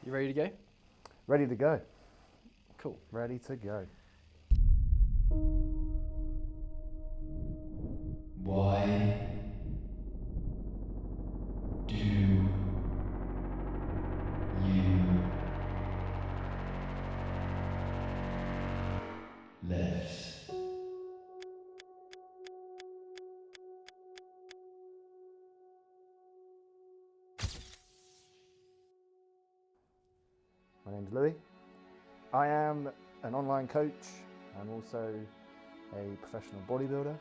You ready to go? Ready to go. Cool. Ready to go. Why do you lift? My name's Lewy. I am an online coach. I'm also a professional bodybuilder.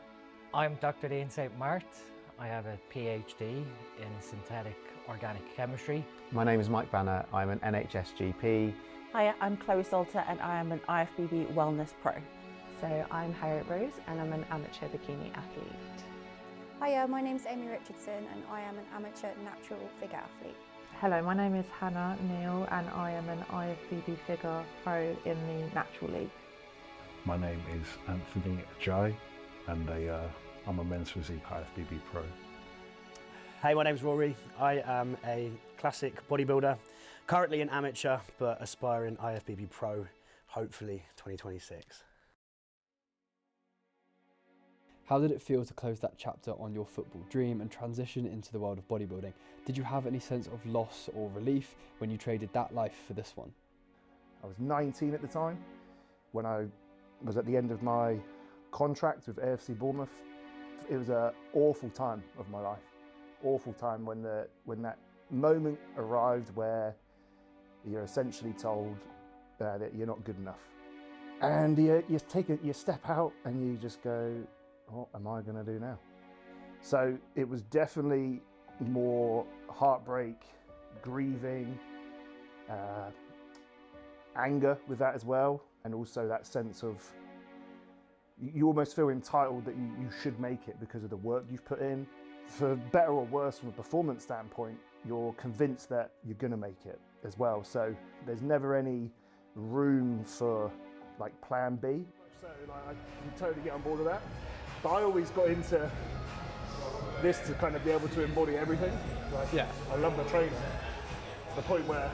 I'm Dr. Dean St. Mart. I have a PhD in synthetic organic chemistry. My name is Mike Banner. I'm an NHS GP. Hi, I'm Chloe Salter and I am an IFBB Wellness Pro. So I'm Harriet Rose and I'm an amateur bikini athlete. Hiya, my name's Amy Richardson and I am an amateur natural figure athlete. Hello, my name is Hannah Neal and I am an IFBB figure pro in the Natural League. My name is Anthony Ajay and I'm a men's physique IFBB pro. Hey, my name's Rory. I am a classic bodybuilder, currently an amateur but aspiring IFBB pro, hopefully 2026. How did it feel to close that chapter on your football dream and transition into the world of bodybuilding? Did you have any sense of loss or relief when you traded that life for this one? I was 19 at the time when I was at the end of my contract with AFC Bournemouth. It was an awful time of my life. Awful time when that moment arrived where you're essentially told that you're not good enough. And you step out and you just go, what am I going to do now? So it was definitely more heartbreak, grieving, anger with that as well, and also that sense of you almost feel entitled that you should make it because of the work you've put in. For better or worse from a performance standpoint, you're convinced that you're going to make it as well. So there's never any room for like plan B. So I can totally get on board with that. But I always got into this to kind of be able to embody everything. Like, Yeah. I love the training. To the point where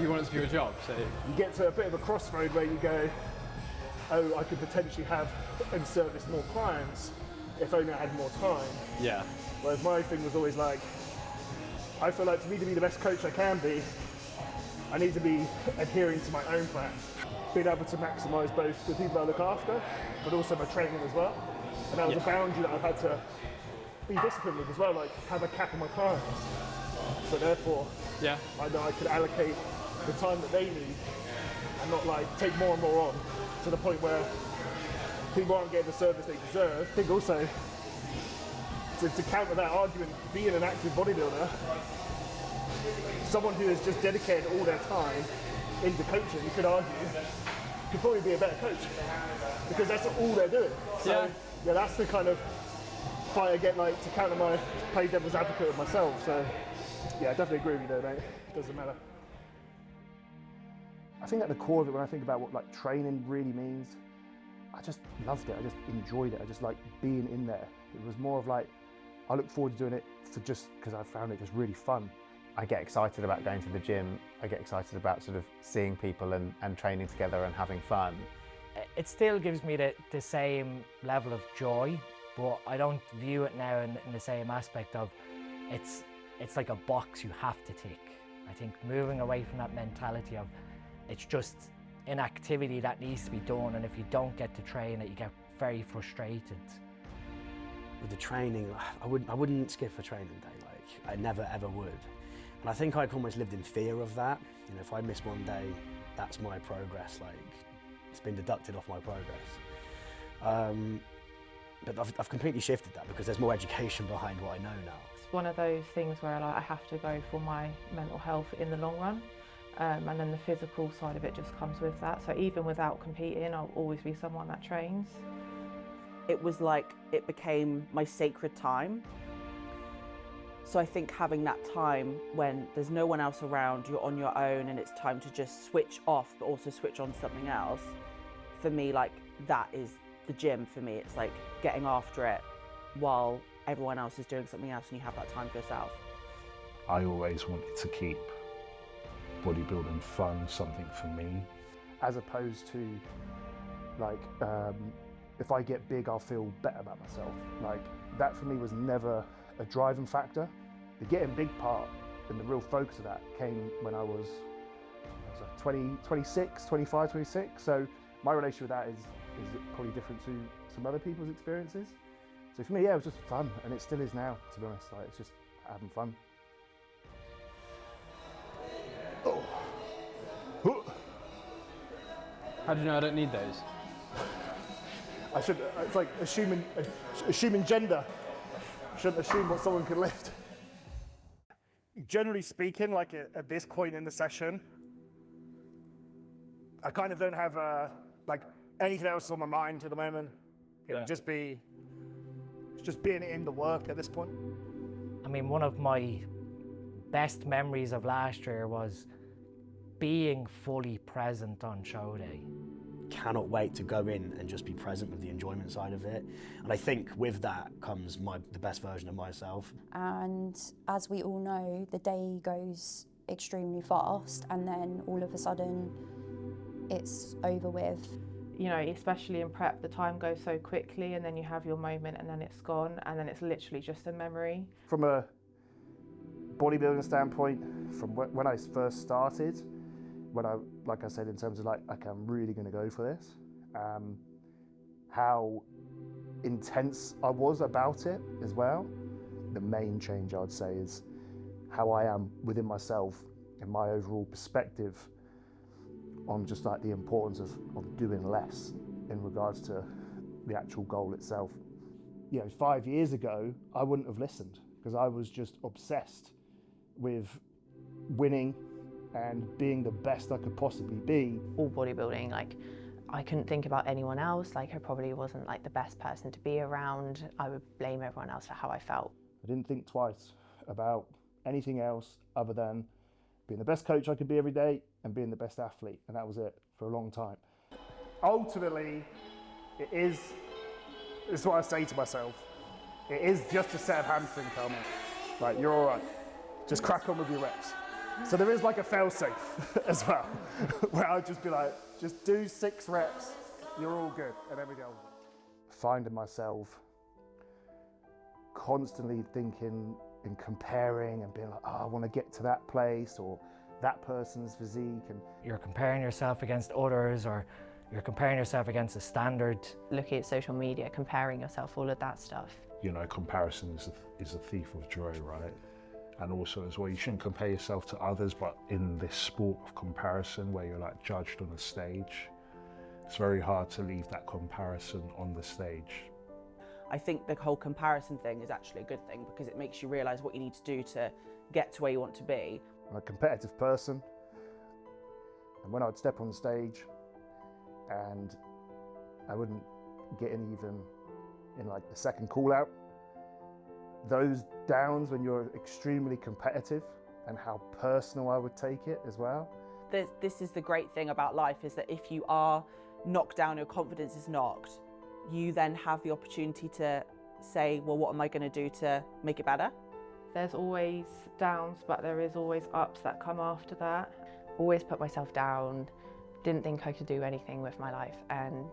You want it to be your job, so... you get to a bit of a crossroad where you go, oh, I could potentially have and service more clients if only I had more time. Yeah. Whereas my thing was always like, I feel like for me to be the best coach I can be, I need to be adhering to my own plan. Being able to maximise both the people I look after, but also my training as well. And that was a boundary that I've had to be disciplined with as well, like have a cap on my clients. So therefore, Yeah. I know I could allocate the time that they need and not like take more and more on to the point where people aren't getting the service they deserve. I think also, to counter that argument, being an active bodybuilder, someone who has just dedicated all their time into coaching, you could argue, could probably be a better coach because that's all they're doing. So yeah, that's the kind of fight I get, like to counter my play devil's advocate with myself. So yeah, I definitely agree with you there, mate. It doesn't matter. I think at the core of it, when I think about what like training really means, I just loved it. I just enjoyed it. I just like being in there. It was more of like, I look forward to doing it for just because I found it just really fun. I get excited about going to the gym. I get excited about sort of seeing people and training together and having fun. It still gives me the same level of joy, but I don't view it now in the same aspect of it's like a box you have to tick. I think moving away from that mentality of it's just an activity that needs to be done, and if you don't get to train it, you get very frustrated. With the training, I wouldn't skip a training day, like I never ever would. And I think I've almost lived in fear of that. You know, if I miss one day, that's my progress, like it's been deducted off my progress. But I've completely shifted that because there's more education behind what I know now. It's one of those things where like, I have to go for my mental health in the long run. And then the physical side of it just comes with that. So even without competing, I'll always be someone that trains. It was like it became my sacred time. So I think having that time when there's no one else around, you're on your own and it's time to just switch off but also switch on to something else, for me, like that is the gym for me. It's like getting after it while everyone else is doing something else and you have that time for yourself. I always wanted to keep bodybuilding fun, something for me. As opposed to like, if I get big, I'll feel better about myself. Like that for me was never a driving factor. The getting big part and the real focus of that came when I was 26, 25, 26. So my relationship with that is probably different to some other people's experiences. So for me, yeah, it was just fun, and it still is now, to be honest. Like, it's just having fun. Oh. How do you know I don't need those? I should. It's like assuming gender. Shouldn't assume what someone can lift. Generally speaking, like at this point in the session, I kind of don't have like anything else on my mind at the moment. It would just be being in the work at this point. I mean, one of my best memories of last year was being fully present on show day. Cannot wait to go in and just be present with the enjoyment side of it. And I think with that comes the best version of myself. And as we all know, the day goes extremely fast, and then all of a sudden it's over with. You know, especially in prep, the time goes so quickly, and then you have your moment and then it's gone, and then it's literally just a memory. From a bodybuilding standpoint, from when I first started, like I said, in terms of like, okay, I'm really going to go for this, how intense I was about it as well. The main change I'd say is how I am within myself and my overall perspective on just like the importance of doing less in regards to the actual goal itself. You know, 5 years ago, I wouldn't have listened because I was just obsessed with winning and being the best I could possibly be. All bodybuilding, like, I couldn't think about anyone else. Like, I probably wasn't like the best person to be around. I would blame everyone else for how I felt. I didn't think twice about anything else other than being the best coach I could be every day and being the best athlete, and that was it for a long time. Ultimately, it's what I say to myself. It is just a set of hamstring, Carmen. Like, you're all right. Just crack on with your reps. So there is like a fail-safe as well, where I'd just be like, just do 6 reps, you're all good, and then we go. Finding myself constantly thinking and comparing and being like, oh, I want to get to that place or that person's physique. And you're comparing yourself against others, or you're comparing yourself against a standard. Looking at social media, comparing yourself, all of that stuff. You know, comparison is a thief of joy, right? And also as well, you shouldn't compare yourself to others, but in this sport of comparison where you're like judged on a stage, it's very hard to leave that comparison on the stage. I think the whole comparison thing is actually a good thing because it makes you realise what you need to do to get to where you want to be. I'm a competitive person, and when I'd step on stage and I wouldn't get in even in like the second call out, those downs when you're extremely competitive and how personal I would take it as well. This is the great thing about life, is that if you are knocked down, your confidence is knocked, you then have the opportunity to say, well, what am I going to do to make it better? There's always downs, but there is always ups that come after that. Always put myself down, didn't think I could do anything with my life, and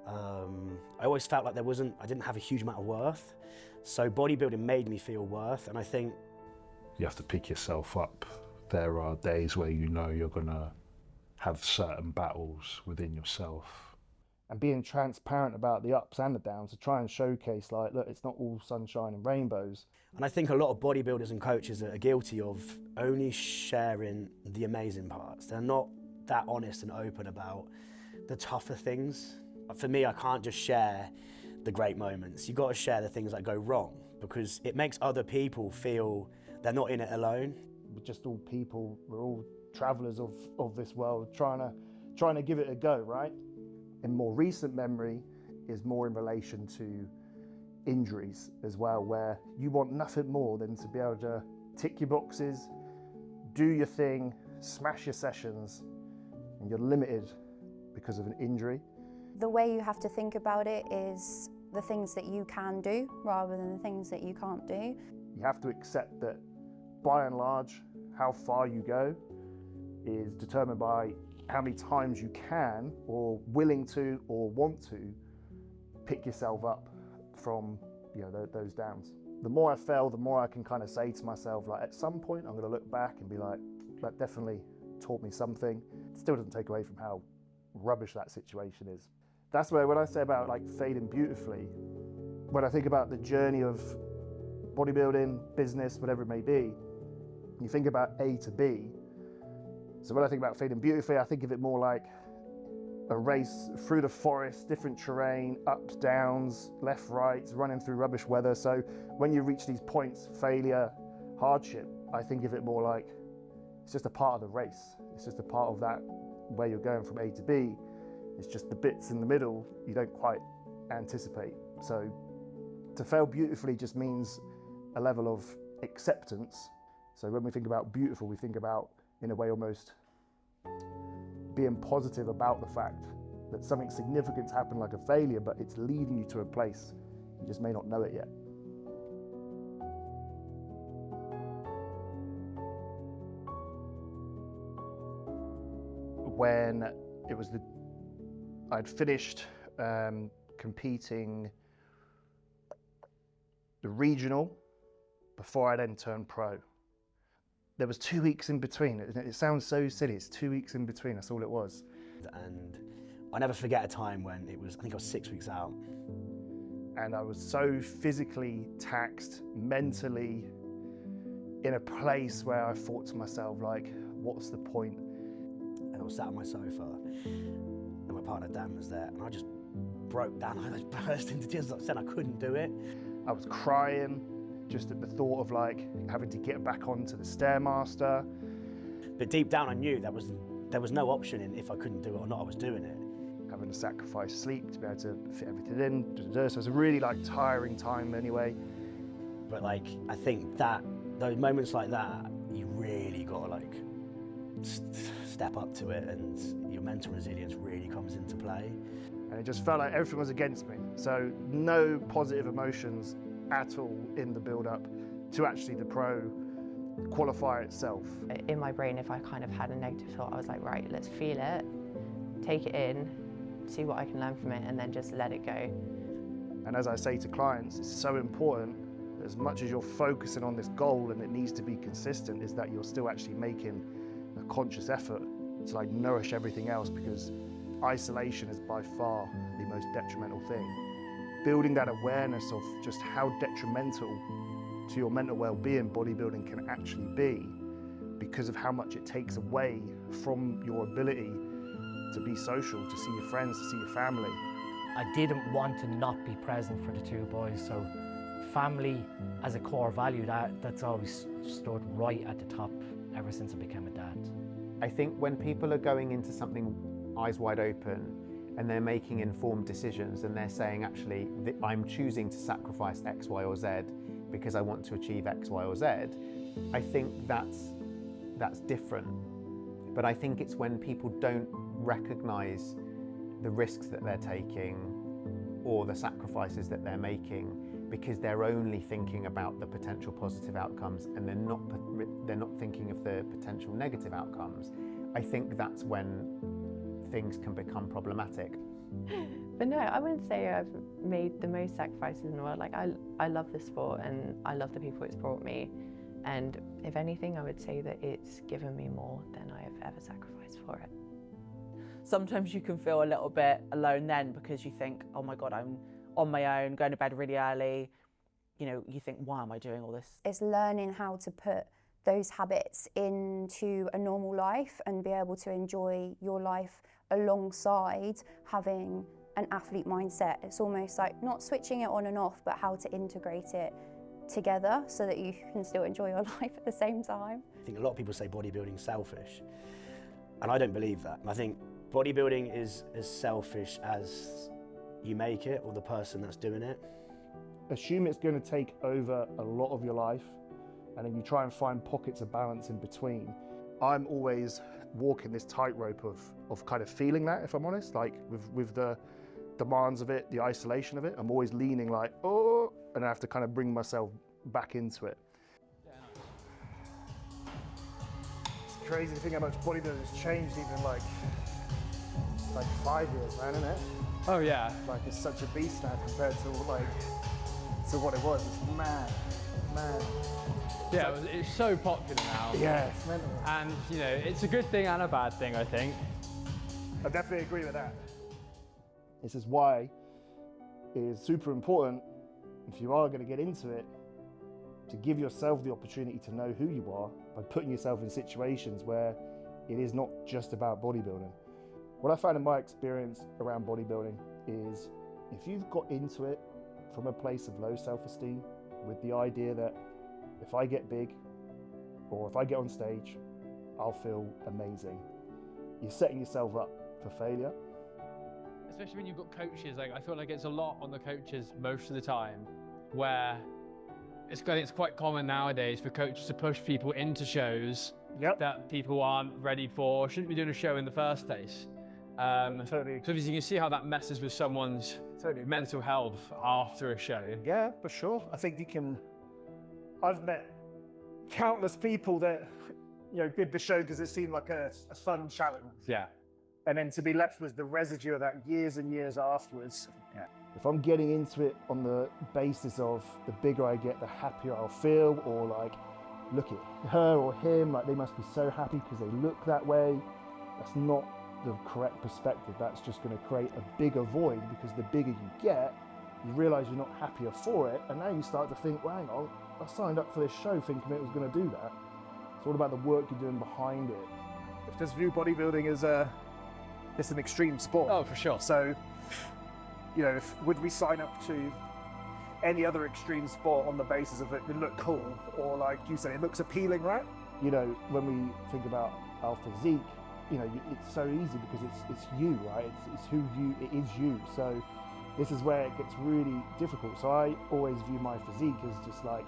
I always felt like I didn't have a huge amount of worth. So bodybuilding made me feel worth, and I think you have to pick yourself up. There are days where you know you're gonna have certain battles within yourself. And being transparent about the ups and the downs to try and showcase, like, look, it's not all sunshine and rainbows. And I think a lot of bodybuilders and coaches are guilty of only sharing the amazing parts. They're not that honest and open about the tougher things. For me, I can't just share the great moments. You've got to share the things that go wrong, because it makes other people feel they're not in it alone. We're just all people, we're all travellers of this world, trying to give it a go, right? In more recent memory is more in relation to injuries as well, where you want nothing more than to be able to tick your boxes, do your thing, smash your sessions, and you're limited because of an injury. The way you have to think about it is the things that you can do rather than the things that you can't do. You have to accept that, by and large, how far you go is determined by how many times you can, or willing to, or want to pick yourself up from, you know, those downs. The more I fail, the more I can kind of say to myself, like, at some point I'm going to look back and be like, that definitely taught me something. It still doesn't take away from how rubbish that situation is. That's where, when I say about like failing beautifully, when I think about the journey of bodybuilding, business, whatever it may be, you think about A to B. So when I think about failing beautifully, I think of it more like a race through the forest, different terrain, ups, downs, left, rights, running through rubbish weather. So when you reach these points, failure, hardship, I think of it more like it's just a part of the race. It's just a part of that, where you're going from A to B. It's just the bits in the middle you don't quite anticipate. So to fail beautifully just means a level of acceptance. So when we think about beautiful, we think about, in a way, almost being positive about the fact that something significant's happened, like a failure, but it's leading you to a place. You just may not know it yet. When it was I'd finished competing the regional before I then turned pro. There was 2 weeks in between. It sounds so silly, it's 2 weeks in between, that's all it was. And I never forget a time when it was, I think I was 6 weeks out. And I was so physically taxed, mentally, in a place where I thought to myself, like, what's the point? And I was sat on my sofa, and my partner Dan was there, and I just broke down. I just burst into tears. I said I couldn't do it. I was crying just at the thought of like having to get back onto the Stairmaster. But deep down I knew there was no option in if I couldn't do it or not, I was doing it. Having to sacrifice sleep to be able to fit everything in. So it was a really like tiring time anyway. But like, I think that those moments like that, you really got to like step up to it, and your mental resilience really comes into play. And it just felt like everything was against me. So no positive emotions at all in the build-up to actually the pro qualifier itself. In my brain, if I kind of had a negative thought, I was like, right, let's feel it, take it in, see what I can learn from it, and then just let it go. And as I say to clients, it's so important, as much as you're focusing on this goal and it needs to be consistent, is that you're still actually making a conscious effort to like nourish everything else, because isolation is by far the most detrimental thing. Building that awareness of just how detrimental to your mental well-being bodybuilding can actually be, because of how much it takes away from your ability to be social, to see your friends, to see your family. I didn't want to not be present for the two boys, so family as a core value, that's always stood right at the top ever since I became a dad. I think when people are going into something eyes wide open and they're making informed decisions and they're saying, actually, I'm choosing to sacrifice X, Y, or Z because I want to achieve X, Y, or Z, I think that's different. But I think it's when people don't recognise the risks that they're taking or the sacrifices that they're making, because they're only thinking about the potential positive outcomes and they're not thinking of the potential negative outcomes. I think that's when things can become problematic. But no, I wouldn't say I've made the most sacrifices in the world. Like, I love the sport and I love the people it's brought me. And if anything, I would say that it's given me more than I have ever sacrificed for it. Sometimes you can feel a little bit alone then, because you think, oh my God, I'm on my own, going to bed really early. You know, you think, why am I doing all this? It's learning how to put those habits into a normal life and be able to enjoy your life alongside having an athlete mindset. It's almost like not switching it on and off, but how to integrate it together so that you can still enjoy your life at the same time. I think a lot of people say bodybuilding's selfish, and I don't believe that. I think bodybuilding is as selfish as you make it, or the person that's doing it. Assume it's going to take over a lot of your life, and then you try and find pockets of balance in between. I'm always walking this tightrope of kind of feeling that, if I'm honest, like with the demands of it, the isolation of it, I'm always leaning like, oh, and I have to kind of bring myself back into it. crazy to think how much bodybuilding has changed even like 5 years, man, isn't it? Oh yeah. Like it's such a beast now compared to what it was. It's mad. Yeah, it's so popular now. Yeah, it's mental. And you know, it's a good thing and a bad thing, I think. I definitely agree with that. This is why it is super important, if you are going to get into it, to give yourself the opportunity to know who you are by putting yourself in situations where it is not just about bodybuilding. What I found in my experience around bodybuilding is if you've got into it from a place of low self-esteem with the idea that if I get big or if I get on stage, I'll feel amazing, you're setting yourself up for failure. Especially when you've got coaches, like I feel like it's a lot on the coaches most of the time, where it's quite common nowadays for coaches to push people into shows that people aren't ready for, shouldn't be doing a show in the first place. Totally. So obviously you can see how that messes with someone's mental health after a show. Yeah, for sure. I think I've met countless people that, you know, did the show because it seemed like a fun challenge. Yeah. And then to be left with the residue of that years and years afterwards. Yeah. If I'm getting into it on the basis of the bigger I get, the happier I'll feel, or like, look at her or him, like they must be so happy because they look that way. That's not the correct perspective. That's just going to create a bigger void, because the bigger you get, you realise you're not happier for it, and now you start to think, well, hang on, I signed up for this show thinking it was going to do that. It's all about the work you're doing behind it. If just view bodybuilding as it's an extreme sport. Oh, for sure. So, you know, would we sign up to any other extreme sport on the basis of it look cool, or like you said, it looks appealing, right? You know, when we think about our physique, you know, it's so easy because it's you, right? It's who you, it is you. So this is where it gets really difficult. So I always view my physique as just like,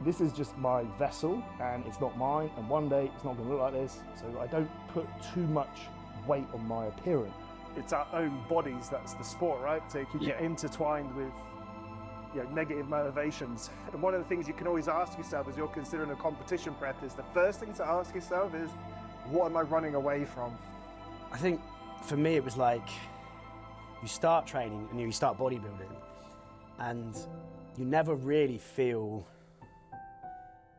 this is just my vessel and it's not mine, and one day it's not going to look like this. So I don't put too much weight on my appearance. It's our own bodies that's the sport, right? So you can get intertwined with, you know, negative motivations. And one of the things you can always ask yourself as you're considering a competition prep is, the first thing to ask yourself is, what am I running away from? I think for me it was like, you start training and you start bodybuilding and you never really feel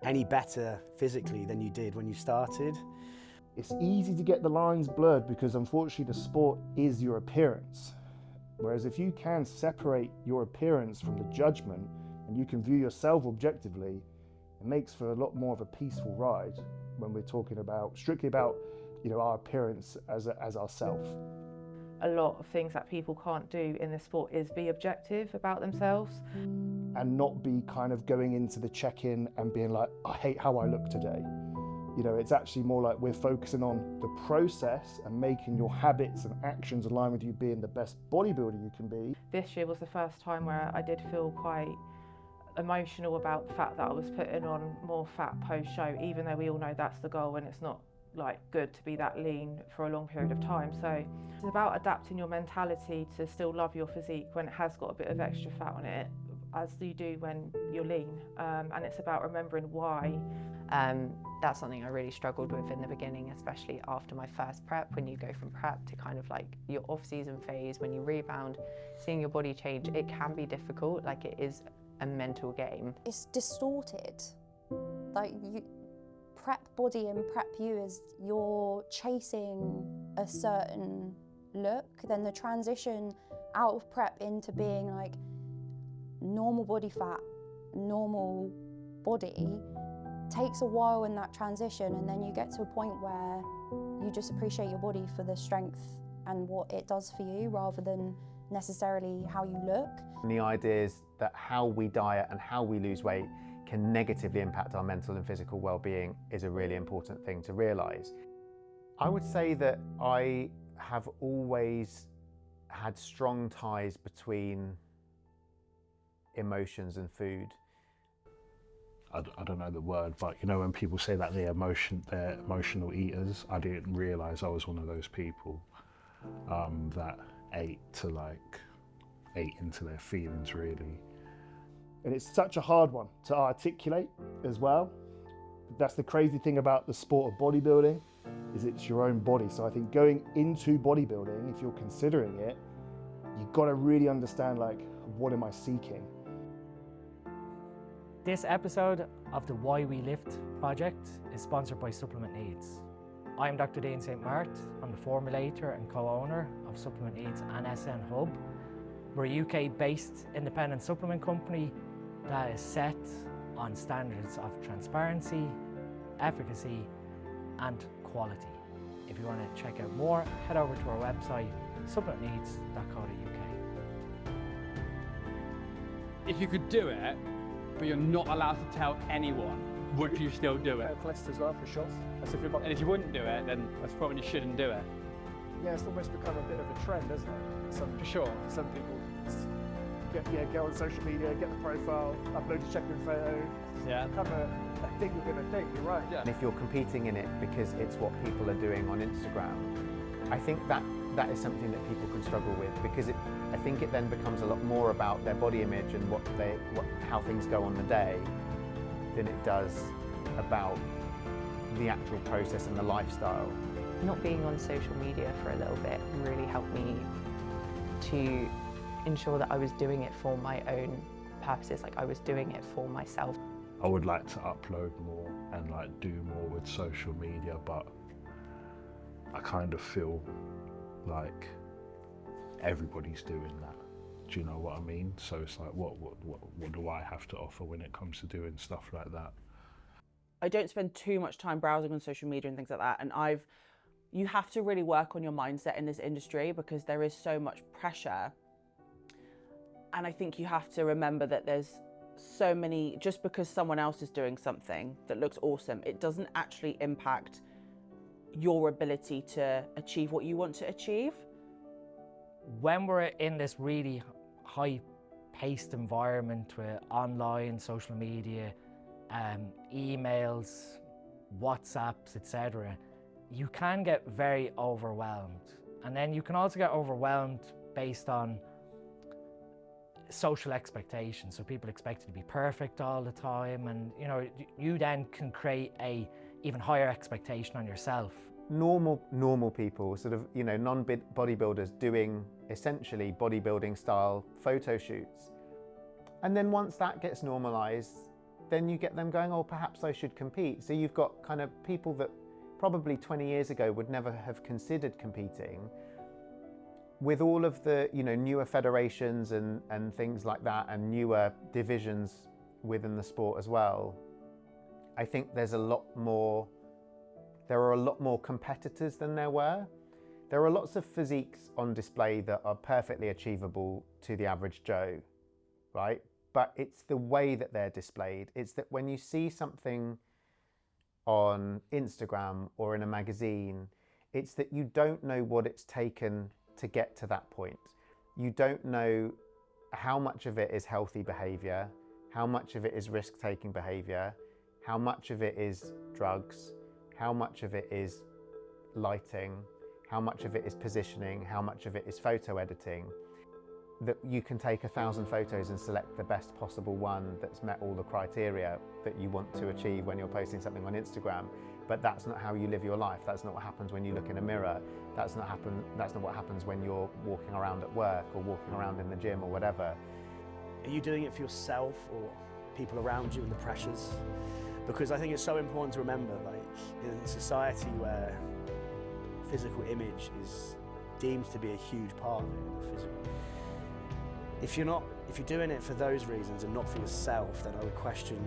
any better physically than you did when you started. It's easy to get the lines blurred because unfortunately the sport is your appearance. Whereas if you can separate your appearance from the judgment and you can view yourself objectively, it makes for a lot more of a peaceful ride when we're talking about, strictly about, you know, our appearance as ourselves. A lot of things that people can't do in this sport is be objective about themselves. And not be kind of going into the check-in and being like, I hate how I look today. You know, it's actually more like we're focusing on the process and making your habits and actions align with you being the best bodybuilder you can be. This year was the first time where I did feel quite emotional about the fact that I was putting on more fat post-show, even though we all know that's the goal and it's not like good to be that lean for a long period of time. So it's about adapting your mentality to still love your physique when it has got a bit of extra fat on it, as you do when you're lean, and it's about remembering why. That's something I really struggled with in the beginning, especially after my first prep. When you go from prep to kind of like your off-season phase, when you rebound, seeing your body change, it can be difficult. Like, it is a mental game. It's distorted. Like, you prep body and prep you as you're chasing a certain look, then the transition out of prep into being like normal body fat, normal body, takes a while in that transition, and then you get to a point where you just appreciate your body for the strength and what it does for you rather than necessarily how you look. And the idea is that how we diet and how we lose weight can negatively impact our mental and physical well-being is a really important thing to realise. I would say that I have always had strong ties between emotions and food. I don't know the word, but you know when people say that they're emotional eaters, I didn't realise I was one of those people that ate into their feelings, really. And it's such a hard one to articulate as well. That's the crazy thing about the sport of bodybuilding, is it's your own body. So I think going into bodybuilding, if you're considering it, you've got to really understand, like, what am I seeking? This episode of the Why We Lift project is sponsored by Supplement Needs. I am Dr. Dean St. Mart. I'm the formulator and co-owner of Supplement Needs and SN Hub. We're a UK-based independent supplement company that is set on standards of transparency, efficacy, and quality. If you want to check out more, head over to our website, supplementneeds.co.uk. If you could do it, but you're not allowed to tell anyone, would you still do it? List as well, for sure. And if you wouldn't do it, then that's probably you shouldn't do it. Yeah, it's almost become a bit of a trend, isn't it? For sure. Some people get on social media, get the profile, upload a check-in photo. Yeah. Kind of a thing within a thing, you're right. Yeah. And if you're competing in it because it's what people are doing on Instagram, I think that is something that people can struggle with, because I think it then becomes a lot more about their body image and how things go on the day than it does about the actual process and the lifestyle. Not being on social media for a little bit really helped me to ensure that I was doing it for my own purposes, like I was doing it for myself. I would like to upload more and like do more with social media, but I kind of feel like everybody's doing that. Do you know what I mean? So it's like, what do I have to offer when it comes to doing stuff like that? I don't spend too much time browsing on social media and things like that. And you have to really work on your mindset in this industry, because there is so much pressure. And I think you have to remember that there's so many, just because someone else is doing something that looks awesome, it doesn't actually impact your ability to achieve what you want to achieve. When we're in this really high-paced environment with online, social media, emails, WhatsApps, etc., you can get very overwhelmed. And then you can also get overwhelmed based on social expectations. So people expect you to be perfect all the time, and you then can create a even higher expectation on yourself. Normal people, sort of, non-bodybuilders doing essentially bodybuilding style photo shoots. And then once that gets normalized, then you get them going, oh, perhaps I should compete. So you've got kind of people that probably 20 years ago would never have considered competing. With all of the newer federations and things like that, and newer divisions within the sport as well, I think there are a lot more competitors than there were. There are lots of physiques on display that are perfectly achievable to the average Joe, right? But it's the way that they're displayed. It's that when you see something on Instagram or in a magazine, it's that you don't know what it's taken to get to that point. You don't know how much of it is healthy behavior, how much of it is risk-taking behavior, how much of it is drugs, how much of it is lighting, how much of it is positioning, how much of it is photo editing. That you can take 1,000 photos and select the best possible one that's met all the criteria that you want to achieve when you're posting something on Instagram. But that's not how you live your life. That's not what happens when you look in a mirror. That's not what happens when you're walking around at work or walking around in the gym or whatever. Are you doing it for yourself or people around you and the pressures? Because I think it's so important to remember, like, in a society where physical image is deemed to be a huge part of it, if you're doing it for those reasons and not for yourself, then I would question,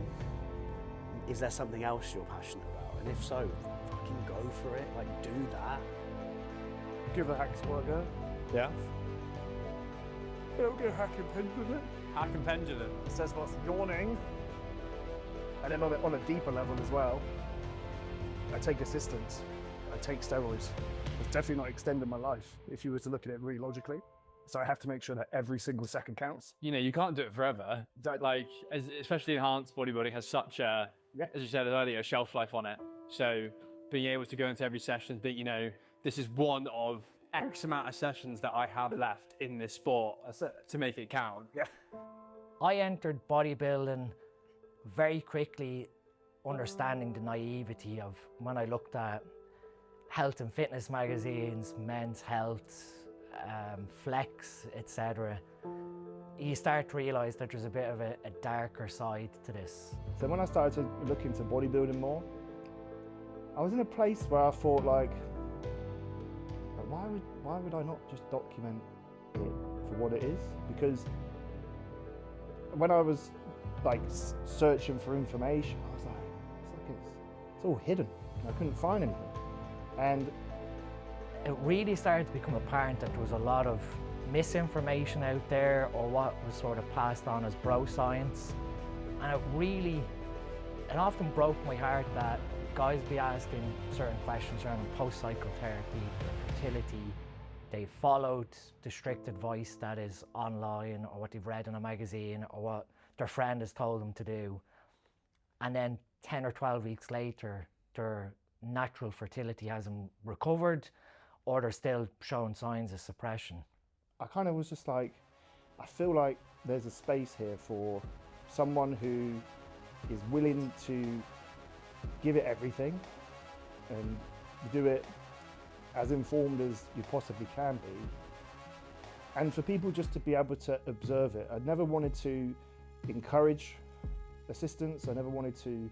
is there something else you're passionate about? And if so, fucking go for it, like, do that. Give the hack squat a go. Yeah. It'll go hack and pendulum. Hack and pendulum. It says what's yawning. And then on a deeper level as well, I take assistance. I take steroids. It's definitely not extending my life if you were to look at it really logically. So I have to make sure that every single second counts. You can't do it forever. Like, especially enhanced bodybuilding has such a, as you said earlier, a shelf life on it. So being able to go into every session, but this is one of X amount of sessions that I have left in this sport to make it count. Yeah. I entered bodybuilding very quickly understanding the naivety of when I looked at health and fitness magazines, Men's Health, Flex, etc. You start to realise that there's a bit of a darker side to this. So when I started to look into bodybuilding more, I was in a place where I thought like why would I not just document it for what it is? Because when I was like searching for information, I was like, it's all hidden. I couldn't find anything. And it really started to become apparent that there was a lot of misinformation out there, or what was sort of passed on as bro science. And it often broke my heart that guys be asking certain questions around post-cycle therapy, fertility. They followed the strict advice that is online, or what they've read in a magazine, or what their friend has told them to do. And then 10 or 12 weeks later, their natural fertility hasn't recovered, or they're still showing signs of suppression. I kind of was just like, I feel like there's a space here for someone who is willing to give it everything and do it as informed as you possibly can be, and for people just to be able to observe it. I never wanted to encourage assistance, I never wanted to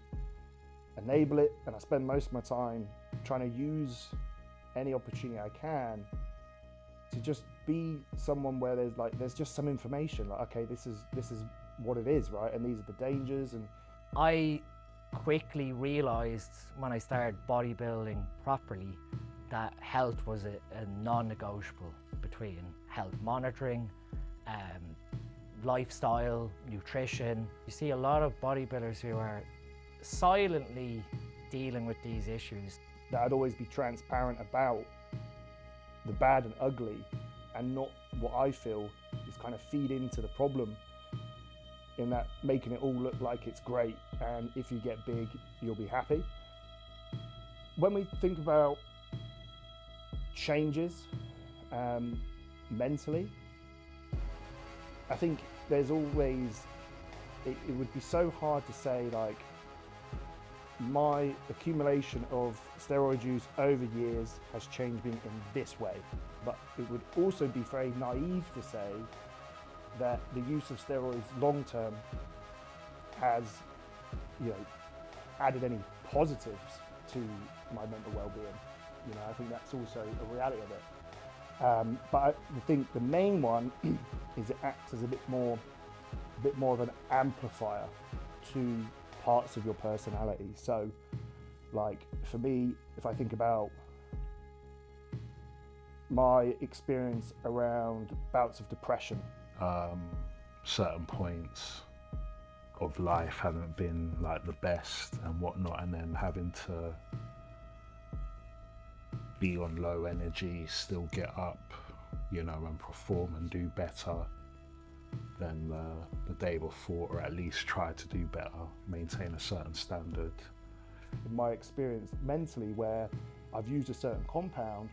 enable it, and I spend most of my time trying to use any opportunity I can to just be someone where there's just some information, like, okay, this is what it is, right? And these are the dangers. And I quickly realised when I started bodybuilding properly that health was a non-negotiable between health monitoring, lifestyle, nutrition. You see a lot of bodybuilders who are silently dealing with these issues. That I'd always be transparent about the bad and ugly, and not what I feel is kind of feed into the problem, in that making it all look like it's great, and if you get big, you'll be happy. When we think about changes mentally, I think there's always, it would be so hard to say like, my accumulation of steroid use over years has changed me in this way. But it would also be very naive to say that the use of steroids long term has, added any positives to my mental well-being. I think that's also a reality of it. But I think the main one is it acts as a bit more of an amplifier to parts of your personality. So, like for me, if I think about my experience around bouts of depression, certain points of life haven't been like the best and whatnot, and then having to be on low energy, still get up, and perform and do better than the day before, or at least try to do better, maintain a certain standard. In my experience mentally, where I've used a certain compound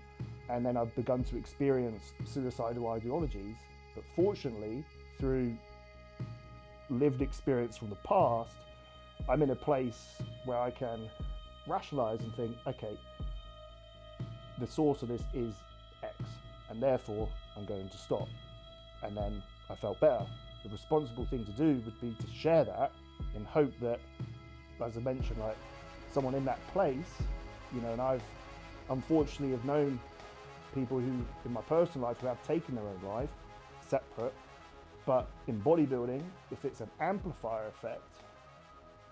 and then I've begun to experience suicidal ideologies, but fortunately, through lived experience from the past, I'm in a place where I can rationalize and think, okay, the source of this is X, and therefore I'm going to stop. And then I felt better. The responsible thing to do would be to share that in hope that, as I mentioned, like someone in that place, and I've unfortunately have known people who, in my personal life, who have taken their own life, separate. But in bodybuilding, if it's an amplifier effect,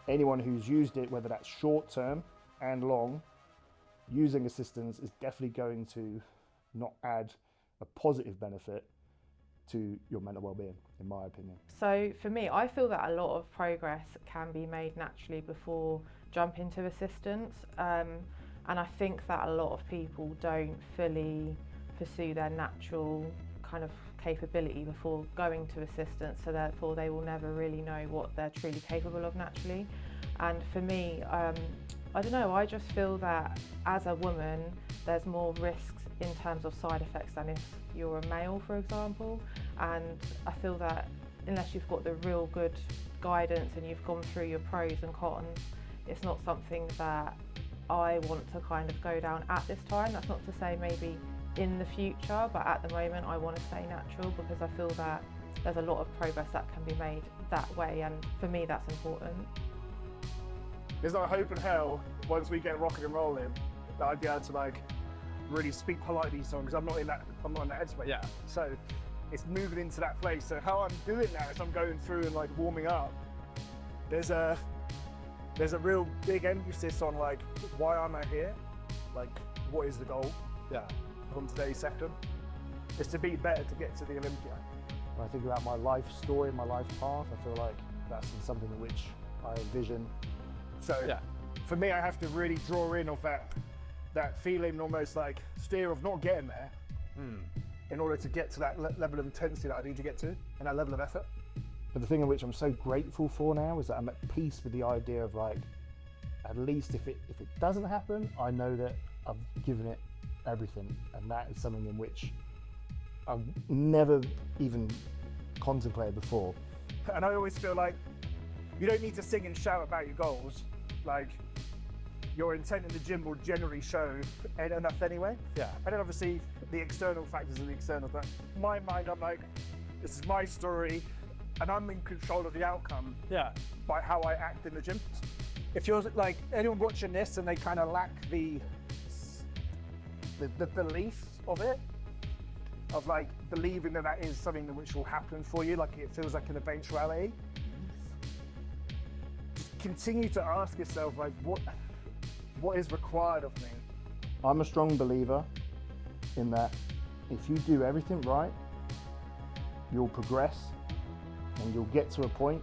anyone who's used it, whether that's short term and long, using assistance is definitely going to not add a positive benefit to your mental well-being, in my opinion. So for me, I feel that a lot of progress can be made naturally before jumping to assistance, and I think that a lot of people don't fully pursue their natural kind of capability before going to assistance, so therefore they will never really know what they're truly capable of naturally. And for me, I don't know, I just feel that as a woman there's more risks in terms of side effects than if you're a male, for example. And I feel that unless you've got the real good guidance and you've gone through your pros and cons, it's not something that I want to kind of go down at this time. That's not to say maybe in the future, but at the moment I want to stay natural because I feel that there's a lot of progress that can be made that way, and for me that's important. There's not a hope in hell once we get rocking and rolling that I'd be able to like really speak politely to someone, because I'm not in that headspace. Yeah. So it's moving into that place. So how I'm doing that is I'm going through and like warming up. There's a real big emphasis on like, why am I here? Like, what is the goal? Yeah. From today's session, is to be better to get to the Olympia. When I think about my life story, my life path, I feel like that's something in which I envision. So Yeah. for me, I have to really draw in of that feeling, almost like fear of not getting there, in order to get to that level of intensity that I need to get to, and that level of effort. But the thing in which I'm so grateful for now is that I'm at peace with the idea of like, at least if it doesn't happen, I know that I've given it everything, and that is something in which I've never even contemplated before. And I always feel like you don't need to sing and shout about your goals. Like, your intent in the gym will generally show enough anyway. Yeah. And then obviously the external factors are the external, but in my mind, I'm like, this is my story and I'm in control of the outcome. Yeah. By how I act in the gym. If you're like anyone watching this and they kind of lack the belief of it, of like believing that is something which will happen for you, like it feels like an eventuality, just continue to ask yourself like, what is required of me? I'm a strong believer in that if you do everything right, you'll progress and you'll get to a point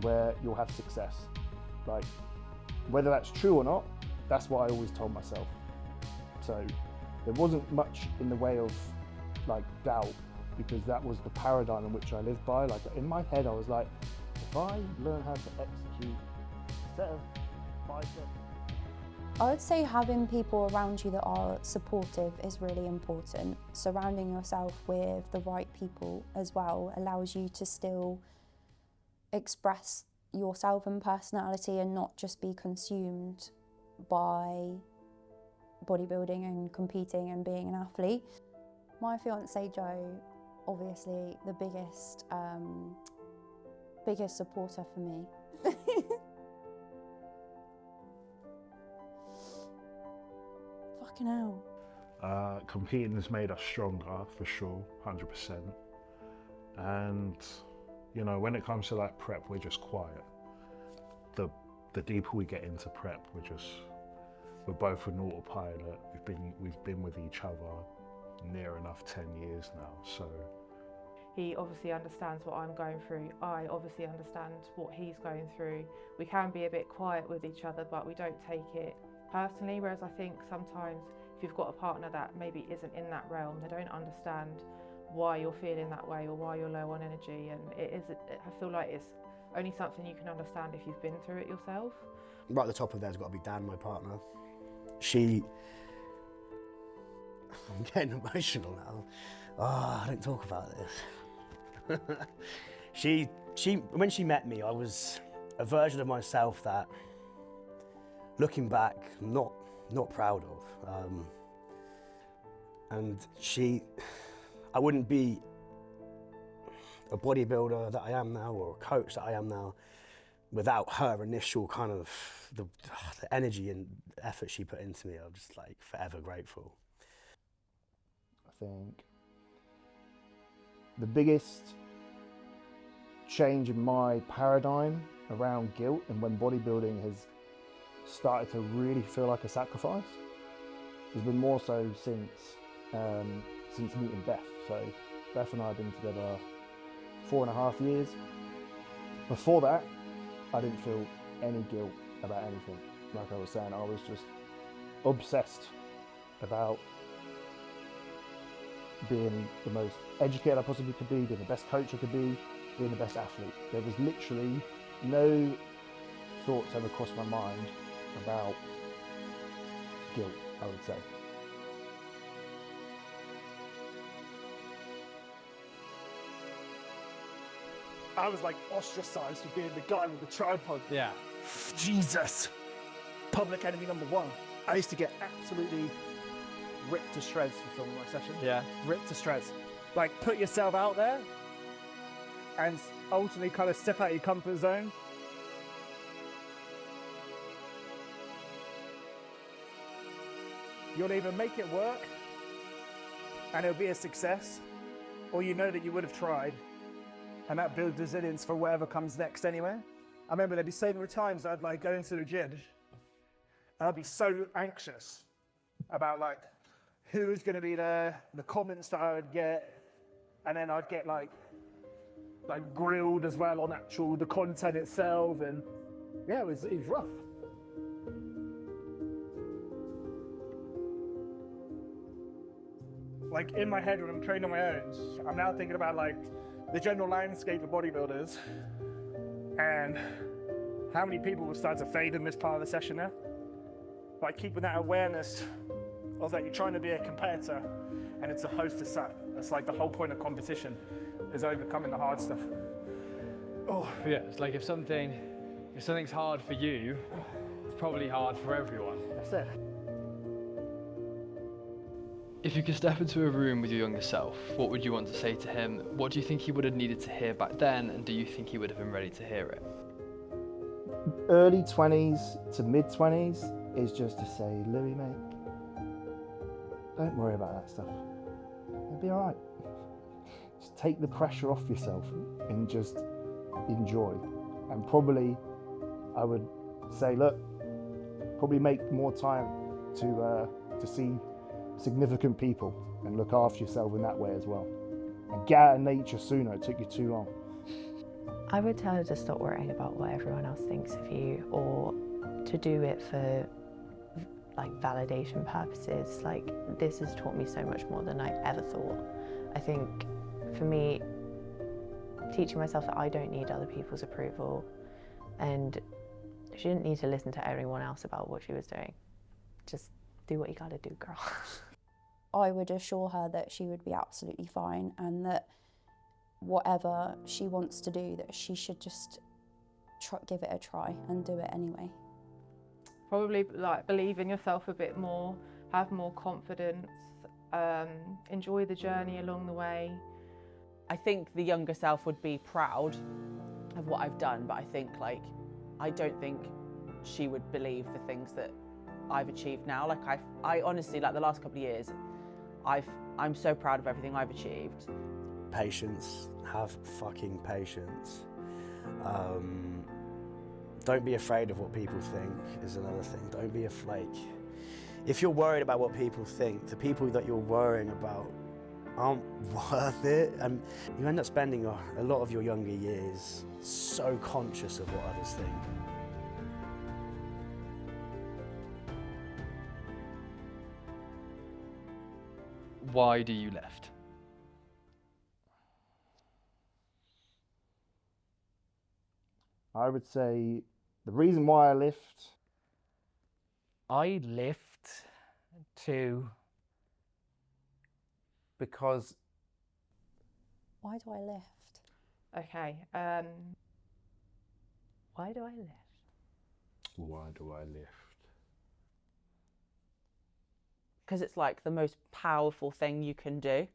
where you'll have success. Like, whether that's true or not, that's what I always told myself. So there wasn't much in the way of like doubt, because that was the paradigm in which I lived by. Like in my head, I was like, if I learn how to execute a set of biceps. I would say having people around you that are supportive is really important. Surrounding yourself with the right people as well allows you to still express yourself and personality and not just be consumed by bodybuilding and competing and being an athlete. My fiance Joe, obviously the biggest supporter for me. Fucking hell. Competing has made us stronger for sure, 100%. And you know, when it comes to like prep, we're just quiet. The deeper we get into prep, we're both an autopilot. We've been with each other near enough 10 years now, so. He obviously understands what I'm going through. I obviously understand what he's going through. We can be a bit quiet with each other, but we don't take it personally, whereas I think sometimes if you've got a partner that maybe isn't in that realm, they don't understand why you're feeling that way or why you're low on energy, and I feel like it's only something you can understand if you've been through it yourself. Right at the top of there's got to be Dan, my partner. I'm getting emotional now. Oh, I don't talk about this. When she met me, I was a version of myself that, looking back, I'm not proud of. And I wouldn't be a bodybuilder that I am now or a coach that I am now without her initial kind of the energy and effort she put into me. I'm just like forever grateful. I think the biggest change in my paradigm around guilt and when bodybuilding has started to really feel like a sacrifice has been more so since meeting Beth. So Beth and I have been together 4.5 years. Before that, I didn't feel any guilt about anything. Like I was saying, I was just obsessed about being the most educated I possibly could be, being the best coach I could be, being the best athlete. There was literally no thoughts ever crossed my mind about guilt, I would say. I was like ostracized for being the guy with the tripod. Yeah. Jesus. Public enemy number one. I used to get absolutely ripped to shreds for filming my session. Yeah. Ripped to shreds. Like, put yourself out there and ultimately kind of step out of your comfort zone. You'll either make it work and it'll be a success, or you know that you would have tried, and that builds resilience for whatever comes next anyway. I remember there'd be so many times I'd like go into the gym and I'd be so anxious about like who was going to be there, the comments that I would get, and then I'd get like grilled as well on the content itself, and yeah, it was rough. Like in my head when I'm training on my own, I'm now thinking about like the general landscape of bodybuilders and how many people will start to fade in this part of the session now. Like keeping that awareness of that you're trying to be a competitor and it's a host as such. That's like the whole point of competition is overcoming the hard stuff. Oh yeah, it's like if something's hard for you, it's probably hard for everyone. That's it. If you could step into a room with your younger self, what would you want to say to him? What do you think he would have needed to hear back then, and do you think he would have been ready to hear it? Early 20s to mid 20s is just to say, Lewy, mate, don't worry about that stuff. It'll be all right. Just take the pressure off yourself and just enjoy. And probably I would say, look, probably make more time to see significant people and look after yourself in that way as well. And get out of nature sooner, it took you too long. I would tell her to stop worrying about what everyone else thinks of you, or to do it for like validation purposes. Like, this has taught me so much more than I ever thought. I think for me, teaching myself that I don't need other people's approval, and she didn't need to listen to everyone else about what she was doing. Just do what you gotta do, girl. I would assure her that she would be absolutely fine, and that whatever she wants to do, that she should just give it a try and do it anyway. Probably like believe in yourself a bit more, have more confidence, enjoy the journey along the way. I think the younger self would be proud of what I've done, but I think I don't think she would believe the things that I've achieved now. Like I honestly, like the last couple of years, I'm so proud of everything I've achieved. Patience, have fucking patience. Don't be afraid of what people think is another thing. Don't be afraid. If you're worried about what people think, the people that you're worrying about aren't worth it, and you end up spending a lot of your younger years so conscious of what others think. Why do you lift? I would say the reason why I lift. I lift because. Why do I lift? Okay. Why do I lift? Why do I lift? Because it's like the most powerful thing you can do.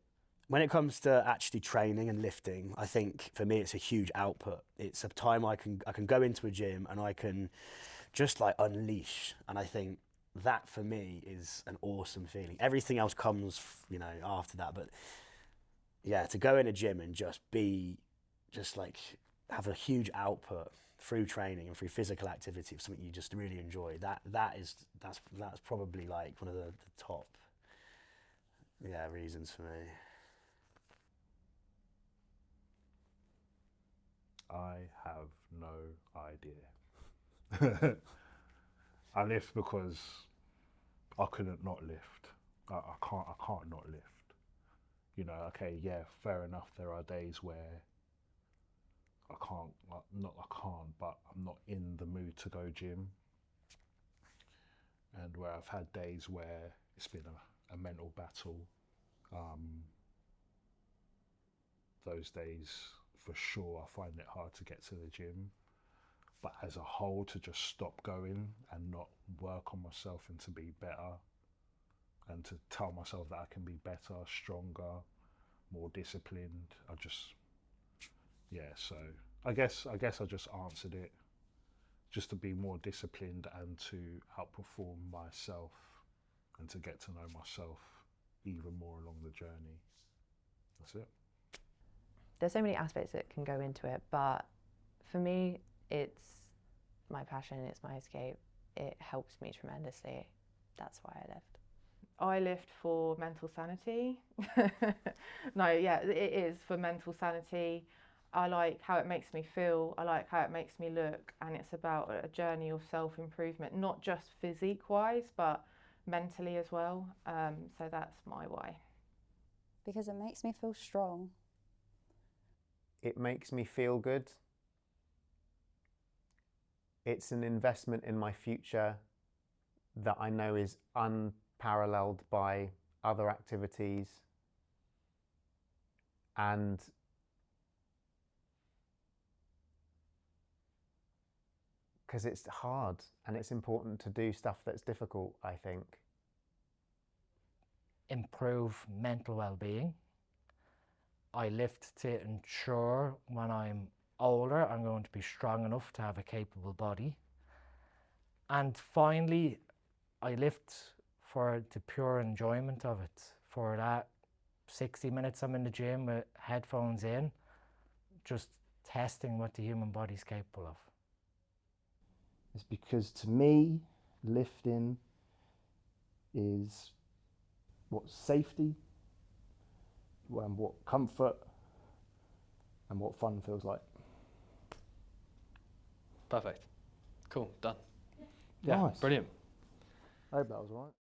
When it comes to actually training and lifting, I think for me it's a huge output. It's a time I can go into a gym and I can just like unleash, and I think that for me is an awesome feeling. Everything else comes, you know, after that, but yeah, to go in a gym and just have a huge output through training and through physical activity of something you just really enjoy, that's probably like one of the top reasons for me. I have no idea. I lift because I couldn't not lift. I can't not lift. You know, okay, yeah, fair enough. There are days where I can't, but I'm not in the mood to go gym. And where I've had days where it's been a mental battle. Those days, for sure, I find it hard to get to the gym. but as a whole to just stop going and not work on myself and to be better and to tell myself that I can be better, stronger, more disciplined. So I guess I just answered it, just to be more disciplined and to outperform myself and to get to know myself even more along the journey. That's it. There's so many aspects that can go into it, but for me, it's my passion, it's my escape. It helps me tremendously. That's why I lift. I lift for mental sanity. No, yeah, it is for mental sanity. I like how it makes me feel, I like how it makes me look, and it's about a journey of self-improvement, not just physique-wise, but mentally as well. So that's my why. Because it makes me feel strong. It makes me feel good. It's an investment in my future that I know is unparalleled by other activities. And because it's hard and it's important to do stuff that's difficult, I think. Improve mental well-being. I lift to ensure when I'm older I'm going to be strong enough to have a capable body. And finally, I lift for the pure enjoyment of it. For that 60 minutes I'm in the gym with headphones in, just testing what the human body's capable of. It's because to me, lifting is what safety and what comfort and what fun feels like. Perfect. Cool, done. Yeah, Nice. brilliant. I hope that was all right.